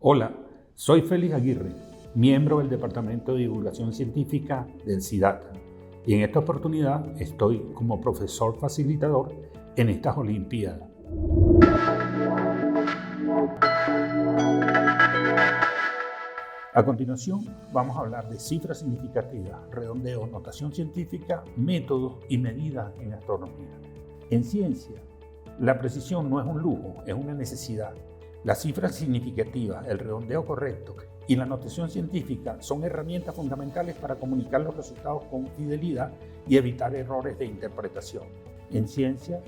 Hola, soy Félix Aguirre, miembro del Departamento de Divulgación Científica del SIDATA, y en esta oportunidad estoy como profesor facilitador en estas Olimpiadas. A continuación, vamos a hablar de cifras significativas, redondeo, notación científica, métodos y medidas en astronomía. En ciencia, la precisión no es un lujo, es una necesidad. Las cifras significativas, el redondeo correcto y la notación científica son herramientas fundamentales para comunicar los resultados con fidelidad y evitar errores de interpretación. En ciencia,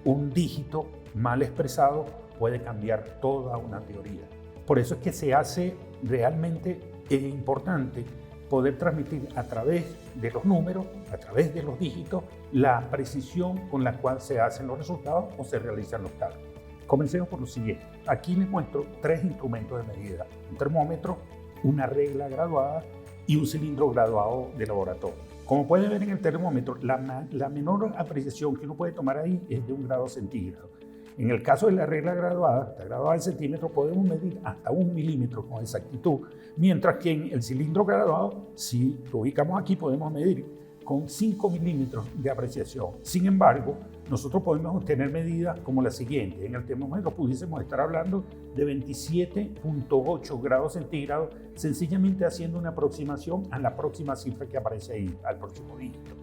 un dígito mal expresado puede cambiar toda una teoría. Por eso es que se hace realmente importante poder transmitir a través de los números, a través de los dígitos, la precisión con la cual se hacen los resultados o se realizan los cálculos. Comencemos por lo siguiente. Aquí les muestro tres instrumentos de medida: un termómetro, una regla graduada y un cilindro graduado de laboratorio. Como pueden ver en el termómetro, la menor apreciación que uno puede tomar ahí es de 1 grado centígrado. En el caso de la regla graduada, está graduada en centímetros, podemos medir hasta 1 milímetro con exactitud, mientras que en el cilindro graduado, si lo ubicamos aquí, podemos medir con 5 milímetros de apreciación. Sin embargo, nosotros podemos obtener medidas como la siguiente. En el termómetro pudiésemos estar hablando de 27.8 grados centígrados, sencillamente haciendo una aproximación a la próxima cifra que aparece ahí, al próximo dígito.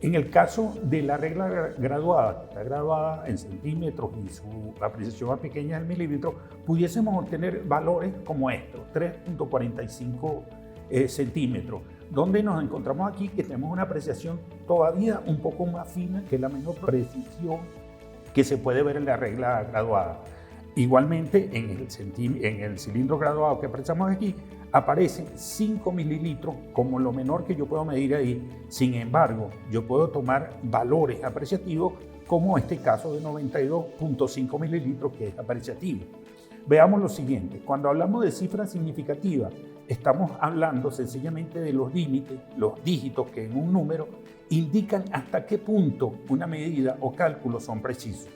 En el caso de la regla graduada, que está graduada en centímetros y su apreciación más pequeña es el milímetro, pudiésemos obtener valores como estos, 3.45 centímetros, donde nos encontramos aquí que tenemos una apreciación todavía un poco más fina que la menor precisión que se puede ver en la regla graduada. Igualmente, en el cilindro graduado que apreciamos aquí, aparecen 5 mililitros como lo menor que yo puedo medir ahí. Sin embargo, yo puedo tomar valores apreciativos como este caso de 92.5 mililitros, que es apreciativo. Veamos lo siguiente. Cuando hablamos de cifras significativas, estamos hablando sencillamente de los límites, los dígitos que en un número indican hasta qué punto una medida o cálculo son precisos.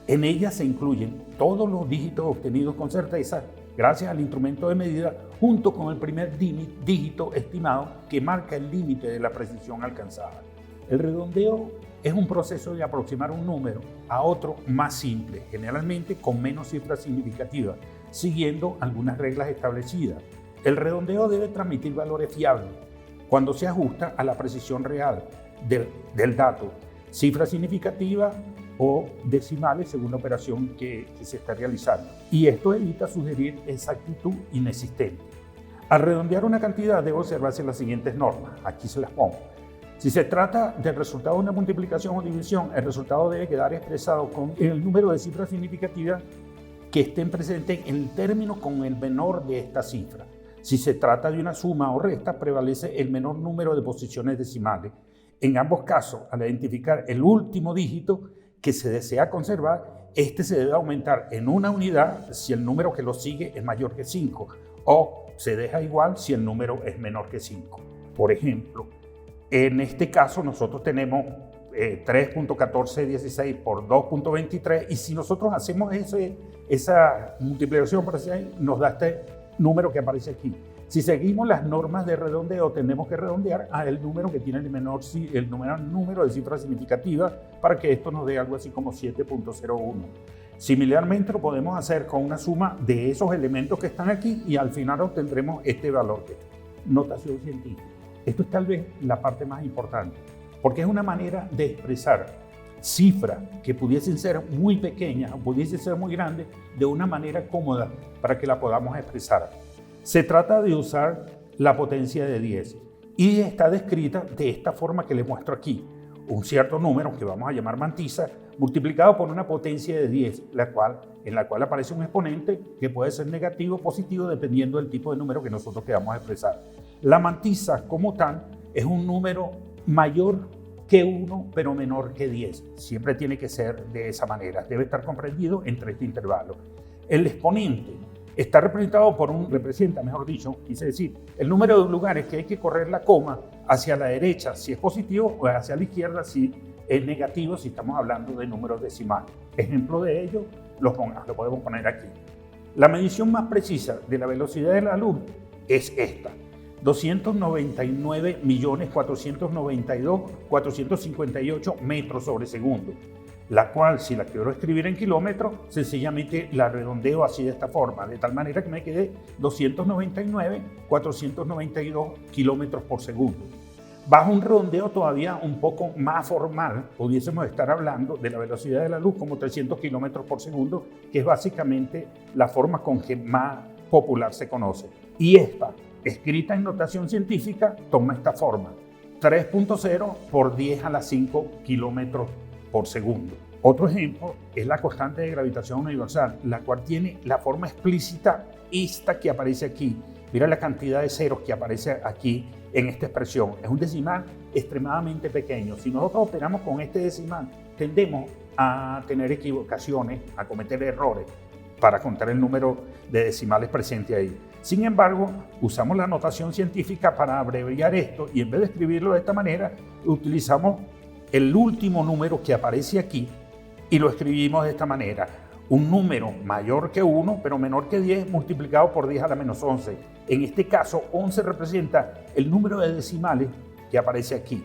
En ellas se incluyen todos los dígitos obtenidos con certeza gracias al instrumento de medida, junto con el primer dígito estimado que marca el límite de la precisión alcanzada. El redondeo es un proceso de aproximar un número a otro más simple, generalmente con menos cifras significativas, siguiendo algunas reglas establecidas. El redondeo debe transmitir valores fiables cuando se ajusta a la precisión real del dato, cifras significativas o decimales según la operación que se está realizando. Y esto evita sugerir exactitud inexistente. Al redondear una cantidad debe observarse las siguientes normas. Aquí se las pongo. Si se trata del resultado de una multiplicación o división, el resultado debe quedar expresado con el número de cifras significativas que estén presentes en el término con el menor de esta cifra. Si se trata de una suma o resta, prevalece el menor número de posiciones decimales. En ambos casos, al identificar el último dígito que se desea conservar, este se debe aumentar en una unidad si el número que lo sigue es mayor que 5, o se deja igual si el número es menor que 5. Por ejemplo, en este caso nosotros tenemos 3.1416 por 2.23, y si nosotros hacemos esa multiplicación, nos da este número que aparece aquí. Si seguimos las normas de redondeo, tenemos que redondear al número que tiene el menor número de cifras significativas para que esto nos dé algo así como 7.01. Similarmente lo podemos hacer con una suma de esos elementos que están aquí y al final obtendremos este valor. Notación científica. Esto es tal vez la parte más importante, porque es una manera de expresar cifras que pudiesen ser muy pequeñas o pudiesen ser muy grandes de una manera cómoda para que la podamos expresar. Se trata de usar la potencia de 10 y está descrita de esta forma que les muestro aquí. Un cierto número que vamos a llamar mantisa multiplicado por una potencia de 10, en la cual aparece un exponente que puede ser negativo o positivo dependiendo del tipo de número que nosotros queramos expresar. La mantisa como tal es un número mayor que 1 pero menor que 10. Siempre tiene que ser de esa manera. Debe estar comprendido entre este intervalo. El exponente está representado quise decir, el número de lugares que hay que correr la coma hacia la derecha si es positivo o hacia la izquierda si es negativo, si estamos hablando de números decimales. Ejemplo de ello lo podemos poner aquí. La medición más precisa de la velocidad de la luz es esta: 299.492.458 metros sobre segundo, la cual, si la quiero escribir en kilómetros, sencillamente la redondeo así de esta forma, de tal manera que me quede 299.492 kilómetros por segundo. Bajo un redondeo todavía un poco más formal, pudiésemos estar hablando de la velocidad de la luz como 300 kilómetros por segundo, que es básicamente la forma con que más popular se conoce. Y esta, escrita en notación científica, toma esta forma: 3.0 por 10 a la 5 kilómetros por segundo. Otro ejemplo es la constante de gravitación universal, la cual tiene la forma explícita esta que aparece aquí. Mira la cantidad de ceros que aparece aquí en esta expresión. Es un decimal extremadamente pequeño. Si nosotros operamos con este decimal, tendemos a tener equivocaciones, a cometer errores para contar el número de decimales presente ahí. Sin embargo, usamos la notación científica para abreviar esto, y en vez de escribirlo de esta manera, utilizamos el último número que aparece aquí y lo escribimos de esta manera: un número mayor que 1, pero menor que 10, multiplicado por 10 a la menos 11. En este caso, 11 representa el número de decimales que aparece aquí.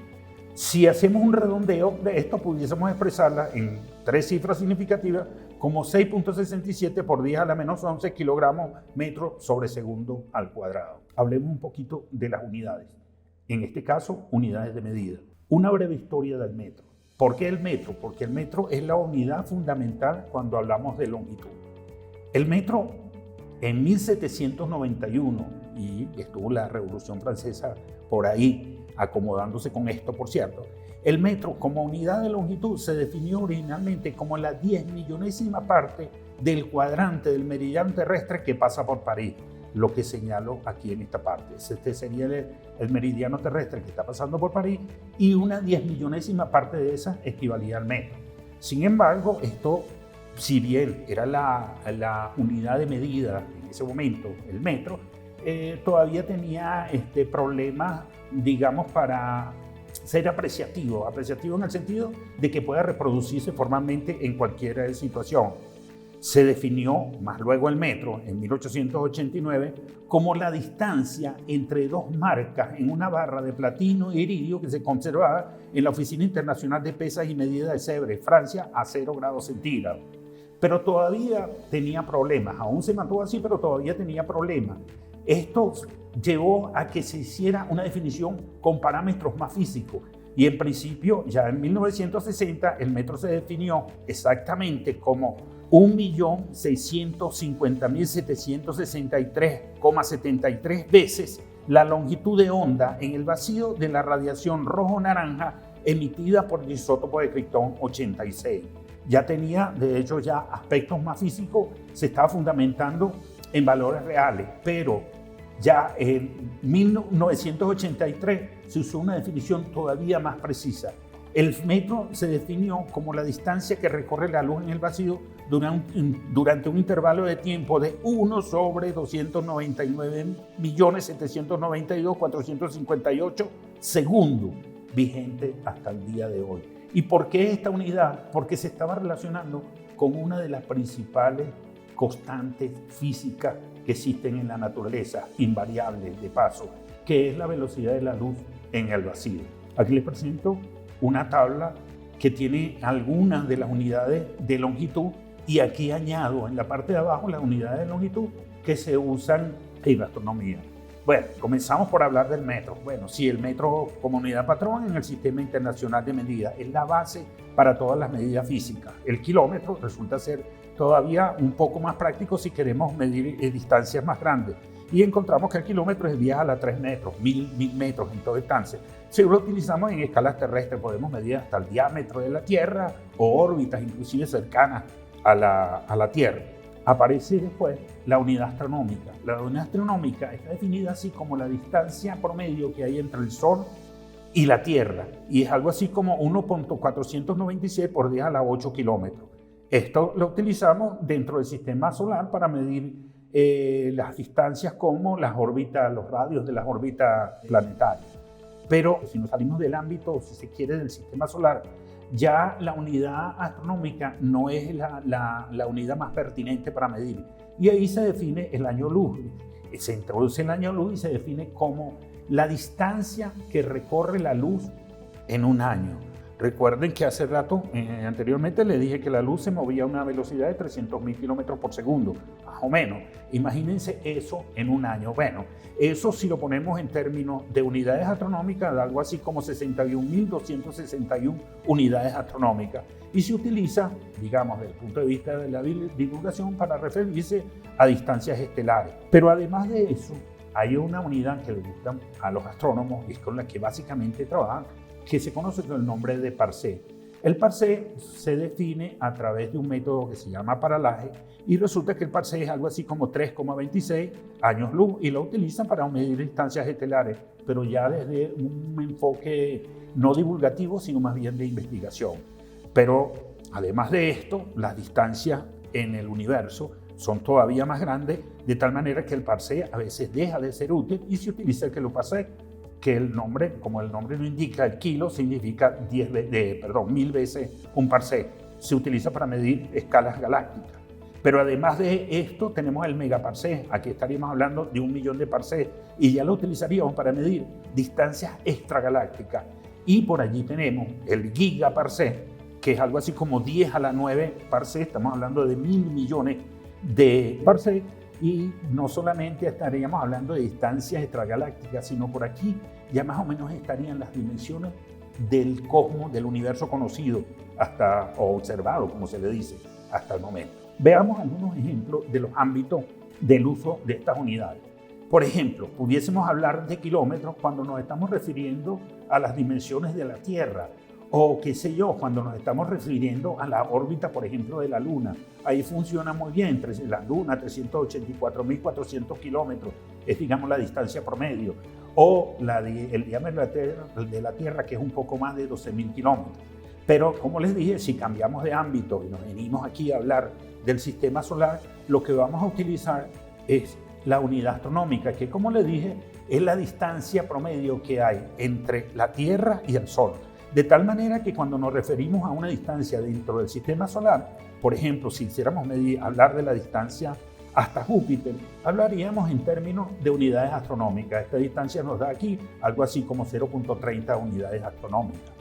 Si hacemos un redondeo de esto, pudiésemos expresarla en 3 cifras significativas como 6.67 por 10 a la menos 11 kilogramos metro sobre segundo al cuadrado. Hablemos un poquito de las unidades. En este caso, unidades de medida. Una breve historia del metro. ¿Por qué el metro? Porque el metro es la unidad fundamental cuando hablamos de longitud. El metro, en 1791, y estuvo la Revolución Francesa por ahí acomodándose con esto, por cierto, el metro como unidad de longitud se definió originalmente como la 10.000.000ª parte del cuadrante del meridiano terrestre que pasa por París, lo que señalo aquí en esta parte. Este sería el meridiano terrestre que está pasando por París, y una 10.000.000ª parte de esa equivalía al metro. Sin embargo, esto, si bien era la unidad de medida en ese momento, el metro, todavía tenía problemas, digamos, para ser apreciativo en el sentido de que pueda reproducirse formalmente en cualquier situación. Se definió más luego el metro en 1889 como la distancia entre dos marcas en una barra de platino e iridio que se conservaba en la Oficina Internacional de Pesas y Medidas de Sèvres, Francia, a 0 grados centígrados. Pero todavía tenía problemas, aún se mantuvo así, pero todavía tenía problemas. Esto llevó a que se hiciera una definición con parámetros más físicos, y en principio ya en 1960 el metro se definió exactamente como 1.650.763,73 veces la longitud de onda en el vacío de la radiación rojo-naranja emitida por el isótopo de Krypton 86. Ya tenía, de hecho, ya aspectos más físicos, se estaba fundamentando en valores reales, pero ya en 1983 se usó una definición todavía más precisa. El metro se definió como la distancia que recorre la luz en el vacío durante un intervalo de tiempo de 1 sobre 299.792.458 segundos, vigente hasta el día de hoy. ¿Y por qué esta unidad? Porque se estaba relacionando con una de las principales constantes físicas que existen en la naturaleza, invariables de paso, que es la velocidad de la luz en el vacío. Aquí les presento una tabla que tiene algunas de las unidades de longitud, y aquí añado en la parte de abajo las unidades de longitud que se usan en la astronomía. Bueno, comenzamos por hablar del metro. Bueno, sí, el metro como unidad patrón en el Sistema Internacional de Medidas es la base para todas las medidas físicas. El kilómetro resulta ser todavía un poco más práctico si queremos medir distancias más grandes. Y encontramos que el kilómetro es 10 a la 3 metros, 1000 metros en toda distancia. Si lo utilizamos en escalas terrestres, podemos medir hasta el diámetro de la Tierra o órbitas inclusive cercanas a la Tierra. Aparece después la unidad astronómica. La unidad astronómica está definida así como la distancia promedio que hay entre el Sol y la Tierra, y es algo así como 1.496 por 10 a la 8 kilómetros. Esto lo utilizamos dentro del sistema solar para medir las distancias como las órbitas, los radios de las órbitas planetarias. Pero si nos salimos del ámbito, si se quiere, del sistema solar, ya la unidad astronómica no es la unidad más pertinente para medir. y ahí se define el año luz. Se introduce el año luz y se define como la distancia que recorre la luz en un año. Recuerden que hace rato, anteriormente les dije que la luz se movía a una velocidad de 300.000 kilómetros por segundo, más o menos. Imagínense eso en un año. Bueno, eso si lo ponemos en términos de unidades astronómicas, da algo así como 61.261 unidades astronómicas. Y se utiliza, digamos, desde el punto de vista de la divulgación para referirse a distancias estelares. Pero además de eso, hay una unidad que le gusta a los astrónomos y es con la que básicamente trabajan, que se conoce con el nombre de parsec. El parsec se define a través de un método que se llama paralaje y resulta que el parsec es algo así como 3,26 años luz y lo utilizan para medir distancias estelares, pero ya desde un enfoque no divulgativo, sino más bien de investigación. Pero además de esto, las distancias en el universo son todavía más grandes, de tal manera que el parsec a veces deja de ser útil y se utiliza el kiloparsec, que el nombre, como el nombre lo indica, el kilo significa 1000 veces un parsec. Se utiliza para medir escalas galácticas. Pero además de esto tenemos el megaparsec. Aquí estaríamos hablando de 1 millón de parsecs y ya lo utilizaríamos para medir distancias extragalácticas. Y por allí tenemos el gigaparsec, que es algo así como 10 a la 9 parsecs. Estamos hablando de 1.000 millones de parsecs. Y no solamente estaríamos hablando de distancias extragalácticas, sino por aquí ya más o menos estarían las dimensiones del cosmos, del universo conocido o observado, como se le dice, hasta el momento. Veamos algunos ejemplos de los ámbitos del uso de estas unidades. Por ejemplo, pudiésemos hablar de kilómetros cuando nos estamos refiriendo a las dimensiones de la Tierra, o qué sé yo, cuando nos estamos refiriendo a la órbita, por ejemplo, de la Luna. Ahí funciona muy bien, la Luna, 384.400 kilómetros, es digamos la distancia promedio, o el diámetro de la Tierra, que es un poco más de 12.000 kilómetros. Pero, como les dije, si cambiamos de ámbito y nos venimos aquí a hablar del sistema solar, lo que vamos a utilizar es la unidad astronómica, que como les dije, es la distancia promedio que hay entre la Tierra y el Sol. De tal manera que cuando nos referimos a una distancia dentro del sistema solar, por ejemplo, si quisiéramos hablar de la distancia hasta Júpiter, hablaríamos en términos de unidades astronómicas. Esta distancia nos da aquí algo así como 0.30 unidades astronómicas.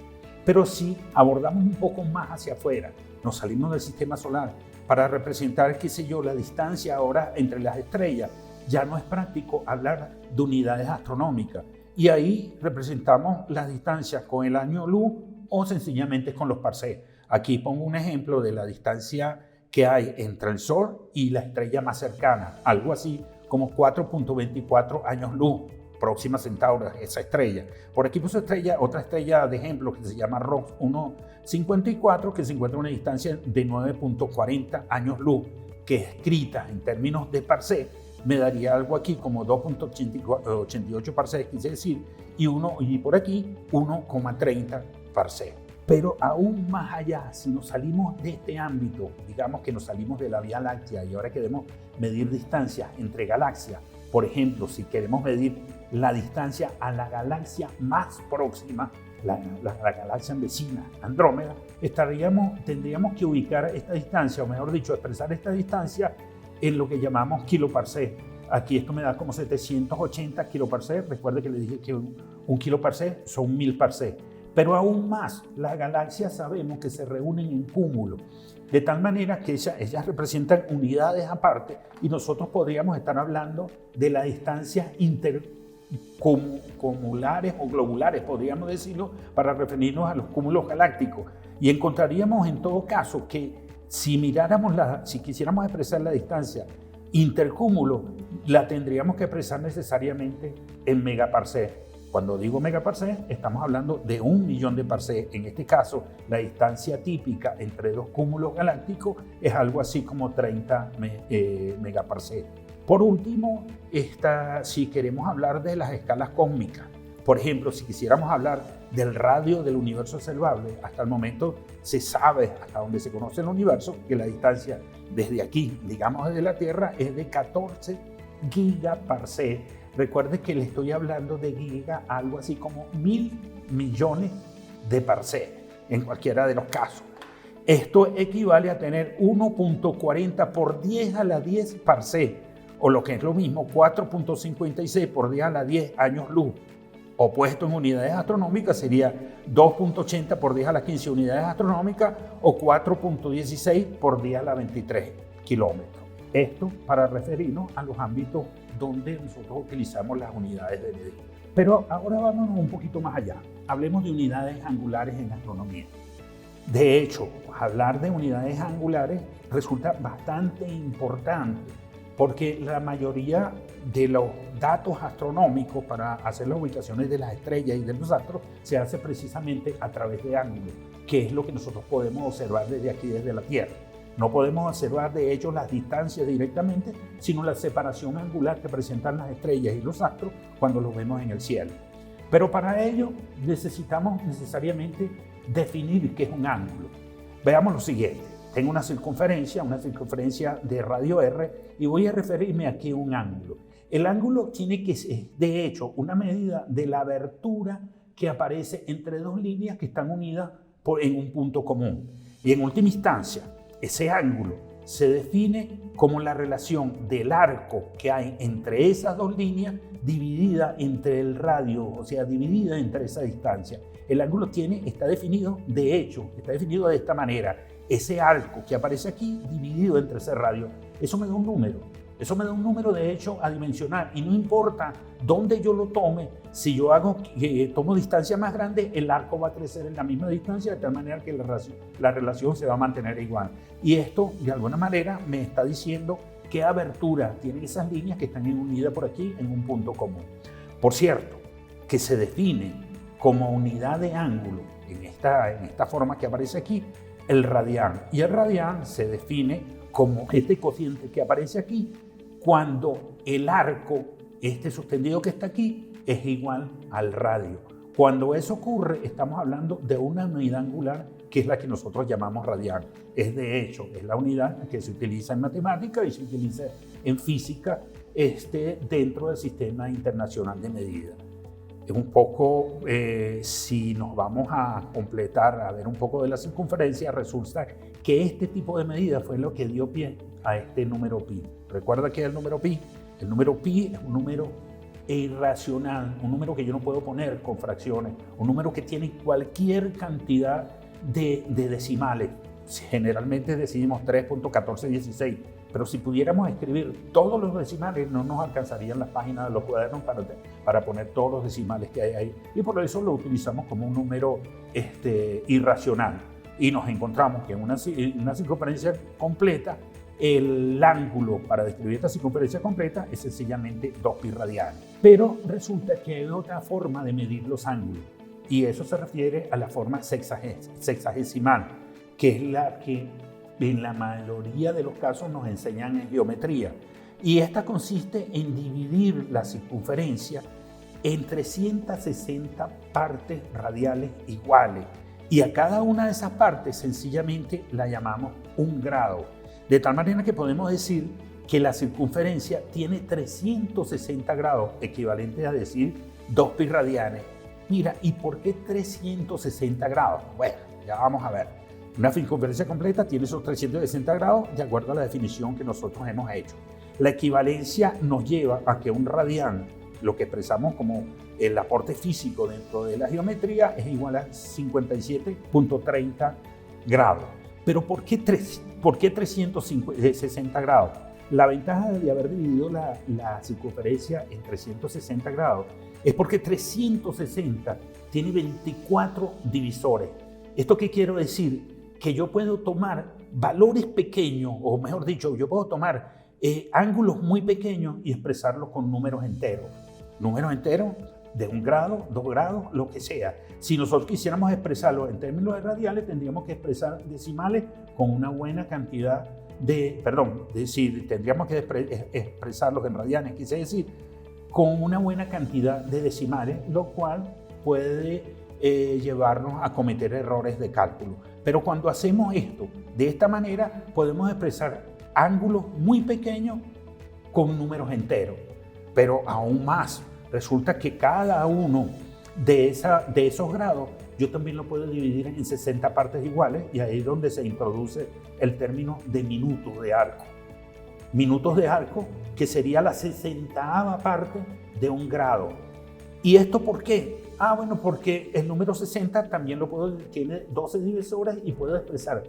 Pero si abordamos un poco más hacia afuera, nos salimos del sistema solar para representar, qué sé yo, la distancia ahora entre las estrellas, ya no es práctico hablar de unidades astronómicas. Y ahí representamos las distancias con el año luz o sencillamente con los parsecs. Aquí pongo un ejemplo de la distancia que hay entre el Sol y la estrella más cercana, algo así como 4.24 años luz, Próxima Centauri, esa estrella. Por aquí puse otra estrella de ejemplo que se llama Rox 154, que se encuentra a una distancia de 9.40 años luz, que escrita en términos de parsec me daría algo aquí como 2.88 parsecs, quise decir, y por aquí 1,30 parsecs. Pero aún más allá, si nos salimos de este ámbito, digamos que nos salimos de la Vía Láctea y ahora queremos medir distancias entre galaxias, por ejemplo, si queremos medir la distancia a la galaxia más próxima, la galaxia vecina, Andrómeda, tendríamos que ubicar esta distancia, o mejor dicho, expresar esta distancia en lo que llamamos kiloparsec. Aquí esto me da como 780 kiloparsec. Recuerde que le dije que un kiloparsec son 1000 parsecs. Pero aún más, las galaxias sabemos que se reúnen en cúmulos, de tal manera que ellas representan unidades aparte y nosotros podríamos estar hablando de las distancias intercumulares o globulares, podríamos decirlo, para referirnos a los cúmulos galácticos. Y encontraríamos en todo caso que si quisiéramos expresar la distancia intercúmulo, la tendríamos que expresar necesariamente en megaparsec. Cuando digo megaparsec, estamos hablando de 1 millón de parsecs. En este caso, la distancia típica entre dos cúmulos galácticos es algo así como 30 megaparsecs. Por último, si queremos hablar de las escalas cósmicas, por ejemplo, si quisiéramos hablar del radio del universo observable, hasta el momento se sabe, hasta donde se conoce el universo, que la distancia desde aquí, digamos desde la Tierra, es de 14 gigaparsecs. Recuerde que le estoy hablando de giga, algo así como 1.000 millones de parsecs, en cualquiera de los casos. Esto equivale a tener 1.40 por 10 a la 10 parsec, o lo que es lo mismo, 4.56 por 10 a la 10 años luz. O puesto en unidades astronómicas sería 2.80 por 10 a la 15 unidades astronómicas o 4.16 por 10 a la 23 kilómetros. Esto para referirnos a los ámbitos donde nosotros utilizamos las unidades de medida. Pero ahora vámonos un poquito más allá. Hablemos de unidades angulares en astronomía. De hecho, hablar de unidades angulares resulta bastante importante porque la mayoría de los datos astronómicos para hacer las ubicaciones de las estrellas y de los astros se hace precisamente a través de ángulos, que es lo que nosotros podemos observar desde aquí, desde la Tierra. No podemos observar de hecho las distancias directamente, sino la separación angular que presentan las estrellas y los astros cuando los vemos en el cielo. Pero para ello necesitamos necesariamente definir qué es un ángulo. Veamos lo siguiente. Tengo una circunferencia de radio R, y voy a referirme aquí a un ángulo. El ángulo tiene que ser, de hecho, una medida de la abertura que aparece entre dos líneas que están unidas en un punto común. Y en última instancia, ese ángulo se define como la relación del arco que hay entre esas dos líneas dividida entre el radio, o sea, dividida entre esa distancia. El ángulo está definido, de hecho, está definido de esta manera. Ese arco que aparece aquí dividido entre ese radio, eso me da un número. Eso me da un número de hecho adimensional, y no importa dónde yo lo tome, si yo tomo distancia más grande, el arco va a crecer en la misma distancia, de tal manera que la relación se va a mantener igual. Y esto de alguna manera me está diciendo qué abertura tienen esas líneas que están unidas por aquí en un punto común. Por cierto, que se define como unidad de ángulo en esta forma que aparece aquí, el radián. Y el radián se define como este cociente que aparece aquí cuando el arco, este suspendido que está aquí, es igual al radio. Cuando eso ocurre, estamos hablando de una unidad angular que es la que nosotros llamamos radián. De hecho, es la unidad que se utiliza en matemática y se utiliza en física dentro del sistema internacional de medida. Es un poco, si nos vamos a completar, a ver un poco de la circunferencia, resulta que este tipo de medida fue lo que dio pie a este número pi. ¿Recuerda qué es el número pi? El número pi es un número irracional, un número que yo no puedo poner con fracciones, un número que tiene cualquier cantidad de decimales. Generalmente decidimos 3.1416, pero si pudiéramos escribir todos los decimales no nos alcanzarían las páginas de los cuadernos para poner todos los decimales que hay ahí, y por eso lo utilizamos como un número irracional. Y nos encontramos que en una circunferencia completa, el ángulo para describir esta circunferencia completa es sencillamente 2pi radianes. Pero resulta que hay otra forma de medir los ángulos, y eso se refiere a la forma sexagesimal, que es la que en la mayoría de los casos nos enseñan en geometría. Y esta consiste en dividir la circunferencia en 360 partes radiales iguales. Y a cada una de esas partes sencillamente la llamamos un grado. De tal manera que podemos decir que la circunferencia tiene 360 grados, equivalente a decir 2pi radianes. Mira, ¿y por qué 360 grados? Bueno, ya vamos a ver. Una circunferencia completa tiene esos 360 grados de acuerdo a la definición que nosotros hemos hecho. La equivalencia nos lleva a que un radián, lo que expresamos como el aporte físico dentro de la geometría, es igual a 57.30 grados. Pero ¿por qué 360 grados? La ventaja de haber dividido la circunferencia en 360 grados es porque 360 tiene 24 divisores. ¿Esto qué quiero decir? Que yo puedo tomar valores pequeños, o mejor dicho, yo puedo tomar ángulos muy pequeños y expresarlos con números enteros. Números enteros de 1 grado, 2 grados, lo que sea. Si nosotros quisiéramos expresarlo en términos de radiales, tendríamos que expresar decimales con una buena cantidad tendríamos que expresarlos en radianes, quise decir, con una buena cantidad de decimales, lo cual puede llevarnos a cometer errores de cálculo. Pero cuando hacemos esto de esta manera, podemos expresar ángulos muy pequeños con números enteros. Pero aún más, resulta que cada uno de esos grados, yo también lo puedo dividir en 60 partes iguales, y ahí es donde se introduce el término de minutos de arco. Minutos de arco, que sería la 60ª parte de un grado. ¿Y esto por qué? Bueno, porque el número 60 también tiene 12 divisores y puedo expresar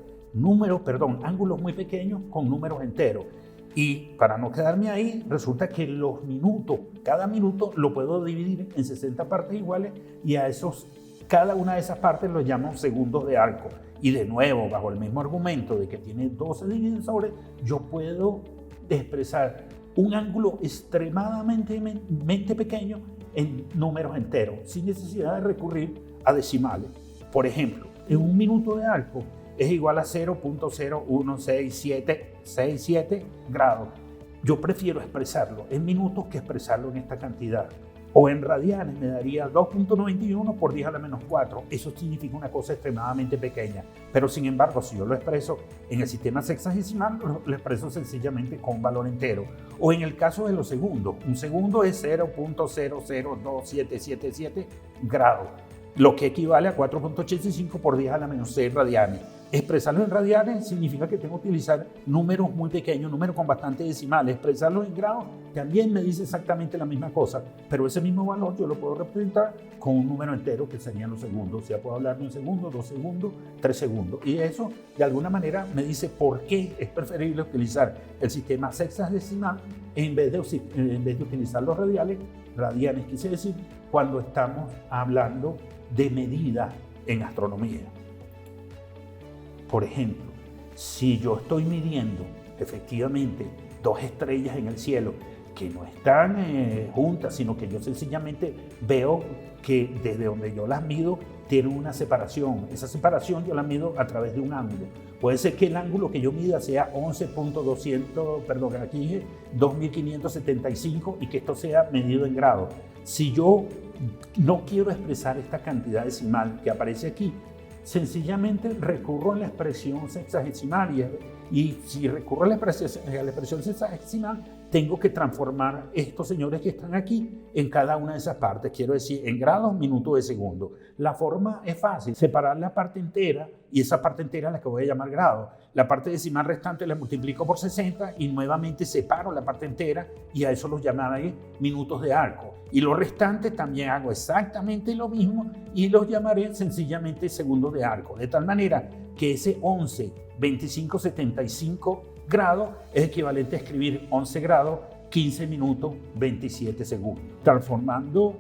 ángulos muy pequeños con números enteros. Y para no quedarme ahí, resulta que los minutos, cada minuto lo puedo dividir en 60 partes iguales, y cada una de esas partes lo llamo segundos de arco. Y de nuevo, bajo el mismo argumento de que tiene 12 divisores, yo puedo expresar un ángulo extremadamente pequeño en números enteros, sin necesidad de recurrir a decimales. Por ejemplo, en un minuto de arco es igual a 0.01667 grados. Yo prefiero expresarlo en minutos que expresarlo en esta cantidad. O en radianes me daría 2.91 por 10 a la menos 4. Eso significa una cosa extremadamente pequeña. Pero sin embargo, si yo lo expreso en el sistema sexagesimal, lo expreso sencillamente con un valor entero. O en el caso de los segundos, un segundo es 0.002777 grados, lo que equivale a 4.85 por 10 a la menos 6 radianes. Expresarlo en radianes significa que tengo que utilizar números muy pequeños, números con bastantes decimales. Expresarlo en grados también me dice exactamente la misma cosa, pero ese mismo valor yo lo puedo representar con un número entero, que serían los segundos. O sea, puedo hablar de 1 segundo, 2 segundos, 3 segundos. Y eso, de alguna manera, me dice por qué es preferible utilizar el sistema sexagesimal en vez de utilizar los radianes, quise decir, cuando estamos hablando de medida en astronomía. Por ejemplo, si yo estoy midiendo efectivamente 2 estrellas en el cielo que no están juntas, sino que yo sencillamente veo que desde donde yo las mido tienen una separación. Esa separación yo la mido a través de un ángulo. Puede ser que el ángulo que yo mida sea 2575 y que esto sea medido en grados. Si yo no quiero expresar esta cantidad decimal que aparece aquí, sencillamente recurro a la expresión sexagesimal, y si recurro a la expresión sexagesimal, tengo que transformar estos señores que están aquí en cada una de esas partes. Quiero decir, en grados, minutos de segundo. La forma es fácil: separar la parte entera, y esa parte entera es la que voy a llamar grados. La parte decimal restante la multiplico por 60 y nuevamente separo la parte entera, y a eso los llamaré minutos de arco. Y los restantes también hago exactamente lo mismo y los llamaré sencillamente segundos de arco. De tal manera que ese 11,2575 grados es equivalente a escribir 11 grados, 15 minutos, 27 segundos. Transformando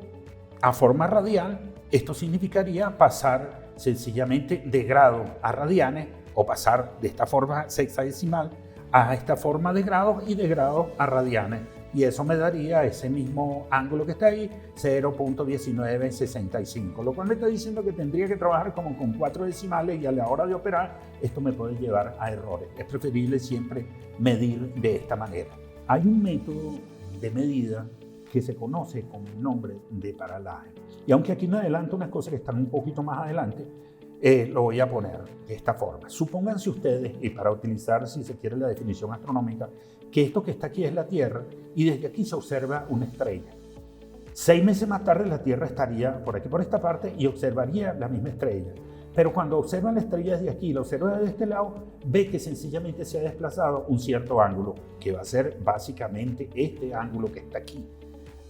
a forma radial, esto significaría pasar sencillamente de grados a radianes, o pasar de esta forma sexagesimal a esta forma de grados, y de grados a radianes. Y eso me daría ese mismo ángulo que está ahí, 0.1965, lo cual me está diciendo que tendría que trabajar como con 4 decimales, y a la hora de operar esto me puede llevar a errores. Es preferible siempre medir de esta manera. Hay un método de medida que se conoce con el nombre de paralaje, y aunque aquí me adelanto unas cosas que están un poquito más adelante, lo voy a poner de esta forma. Supónganse ustedes, y para utilizar, si se quiere, la definición astronómica, que esto que está aquí es la Tierra, y desde aquí se observa una estrella. 6 meses más tarde la Tierra estaría por aquí, por esta parte, y observaría la misma estrella. Pero cuando observan la estrella desde aquí y la observa desde este lado, ve que sencillamente se ha desplazado un cierto ángulo, que va a ser básicamente este ángulo que está aquí.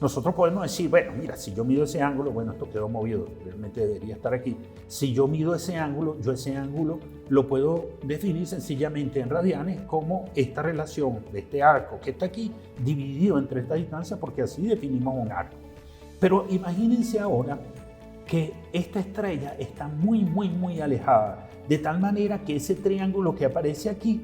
Nosotros podemos decir, bueno, mira, si yo mido ese ángulo, bueno, esto quedó movido, realmente debería estar aquí. Si yo mido ese ángulo, yo ese ángulo lo puedo definir sencillamente en radianes como esta relación de este arco que está aquí dividido entre esta distancia, porque así definimos un arco. Pero imagínense ahora que esta estrella está muy alejada, de tal manera que ese triángulo que aparece aquí,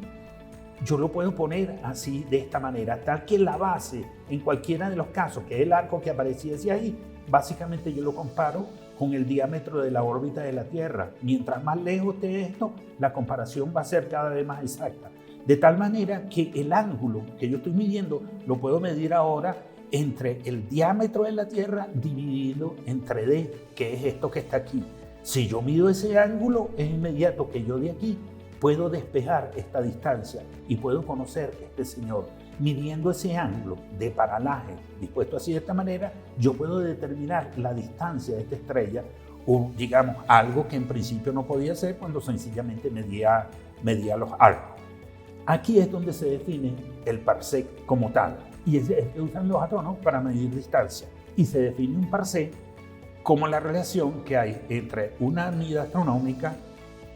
yo lo puedo poner así, de esta manera, tal que la base, en cualquiera de los casos, que es el arco que apareciese ahí, básicamente yo lo comparo con el diámetro de la órbita de la Tierra. Mientras más lejos esté esto, la comparación va a ser cada vez más exacta. De tal manera que el ángulo que yo estoy midiendo lo puedo medir ahora entre el diámetro de la Tierra dividido entre D, que es esto que está aquí. Si yo mido ese ángulo, es inmediato que yo de aquí puedo despejar esta distancia y puedo conocer este señor. midiendo ese ángulo de paralaje dispuesto así de esta manera, yo puedo determinar la distancia de esta estrella, o digamos, algo que en principio no podía hacer cuando sencillamente medía los arcos. Aquí es donde se define el parsec como tal, y es que usan los astrónomos para medir distancia. Y se define un parsec como la relación que hay entre una unidad astronómica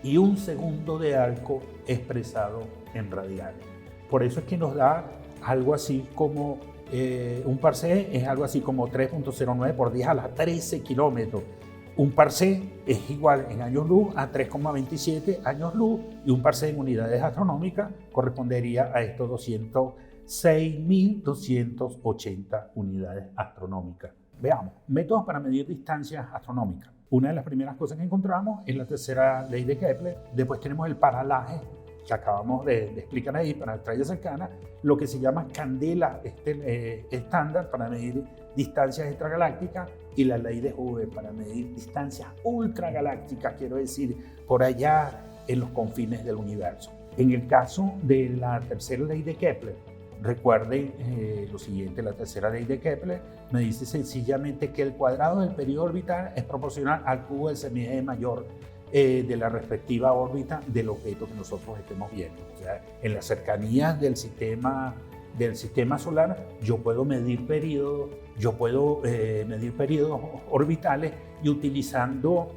y un segundo de arco expresado en radianes. Por eso es que nos da algo así como, un parsec es algo así como 3.09 por 10 a la 13 kilómetros. Un parsec es igual en años luz a 3,27 años luz, y un parsec en unidades astronómicas correspondería a estos 206.280 unidades astronómicas. Veamos, métodos para medir distancias astronómicas. Una de las primeras cosas que encontramos es la tercera ley de Kepler. Después tenemos el paralaje, que acabamos de explicar ahí, para estrellas cercanas, lo que se llama candela estándar para medir distancias extragalácticas, y la ley de Hubble para medir distancias ultragalácticas, quiero decir, por allá en los confines del universo. En el caso de la tercera ley de Kepler, recuerden lo siguiente: la tercera ley de Kepler me dice sencillamente que el cuadrado del periodo orbital es proporcional al cubo del semieje mayor de la respectiva órbita del objeto que nosotros estemos viendo. O sea, en las cercanías del sistema solar, yo puedo medir periodos, orbitales, y utilizando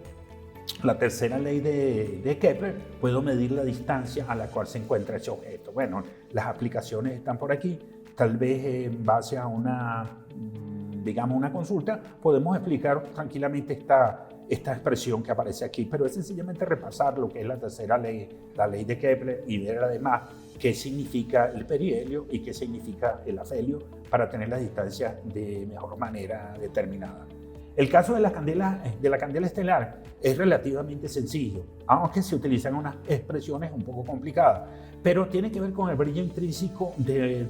la tercera ley de Kepler puedo medir la distancia a la cual se encuentra ese objeto. Bueno, las aplicaciones están por aquí. Tal vez en base a una consulta podemos explicar tranquilamente esta expresión que aparece aquí, pero es sencillamente repasar lo que es la tercera ley, la ley de Kepler, y ver además qué significa el perihelio y qué significa el afelio para tener las distancias de mejor manera determinada. El caso de la candela estelar es relativamente sencillo, aunque se utilizan unas expresiones un poco complicadas, pero tiene que ver con el brillo intrínseco del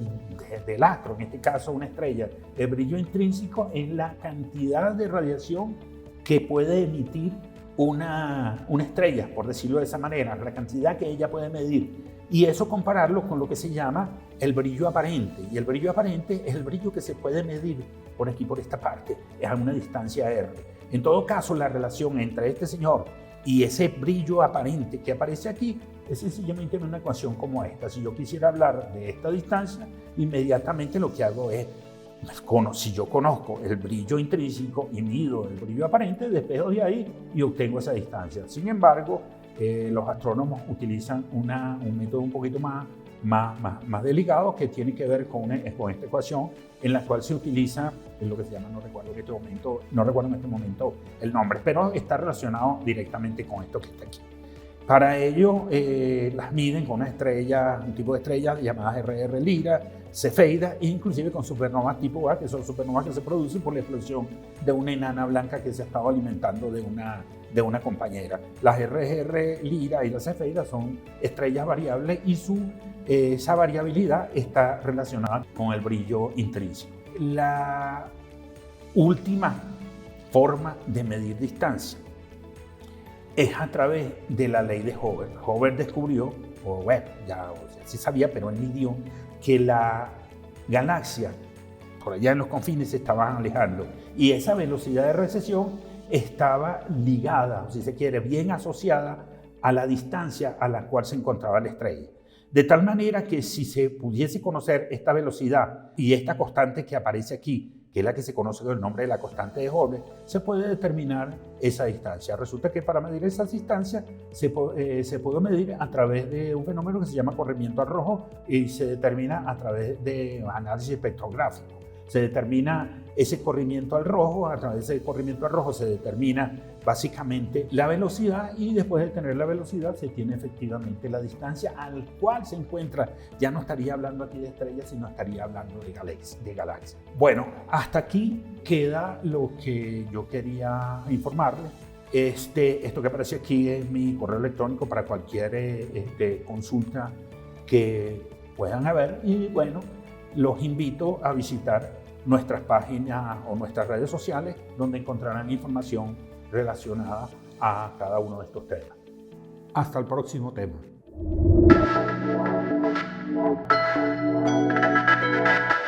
astro, en este caso una estrella. El brillo intrínseco es la cantidad de radiación que puede emitir una estrella, por decirlo de esa manera, la cantidad que ella puede medir, y eso compararlo con lo que se llama el brillo aparente. Y el brillo aparente es el brillo que se puede medir por aquí, por esta parte, es a una distancia R. En todo caso, la relación entre este señor y ese brillo aparente que aparece aquí es sencillamente una ecuación como esta. Si yo quisiera hablar de esta distancia, inmediatamente lo que hago es, si yo conozco el brillo intrínseco y mido el brillo aparente, despejo de ahí y obtengo esa distancia. Sin embargo, los astrónomos utilizan un método un poquito más delicado, que tiene que ver con esta ecuación, en la cual se utiliza lo que se llama, no recuerdo en este momento el nombre, pero está relacionado directamente con esto que está aquí. Para ello, las miden con un tipo de estrellas llamadas RR Lyra, Cefeidas, e inclusive con supernovas tipo A, que son supernovas que se producen por la explosión de una enana blanca que se estaba alimentando de una compañera. Las RR Lyra y las Cefeidas son estrellas variables, y esa variabilidad está relacionada con el brillo intrínseco. La última forma de medir distancia es a través de la ley de Hubble. Hubble descubrió, ya se sabía, pero él midió que la galaxia por allá en los confines se estaban alejando, y esa velocidad de recesión estaba ligada, si se quiere, bien asociada a la distancia a la cual se encontraba la estrella. De tal manera que si se pudiese conocer esta velocidad y esta constante que aparece aquí, que es la que se conoce con el nombre de la constante de Hubble, se puede determinar esa distancia. Resulta que para medir esas distancias se puede medir a través de un fenómeno que se llama corrimiento al rojo, y se determina a través de análisis espectrográfico. Se determina ese corrimiento al rojo, a través de ese corrimiento al rojo se determina básicamente la velocidad, y después de tener la velocidad se tiene efectivamente la distancia al cual se encuentra. Ya no estaría hablando aquí de estrellas, sino estaría hablando de galaxias. Bueno, hasta aquí queda lo que yo quería informarles. Esto que aparece aquí es mi correo electrónico para cualquier consulta que puedan haber, y bueno, los invito a visitar nuestras páginas o nuestras redes sociales, donde encontrarán información relacionada a cada uno de estos temas. Hasta el próximo tema. Thank you.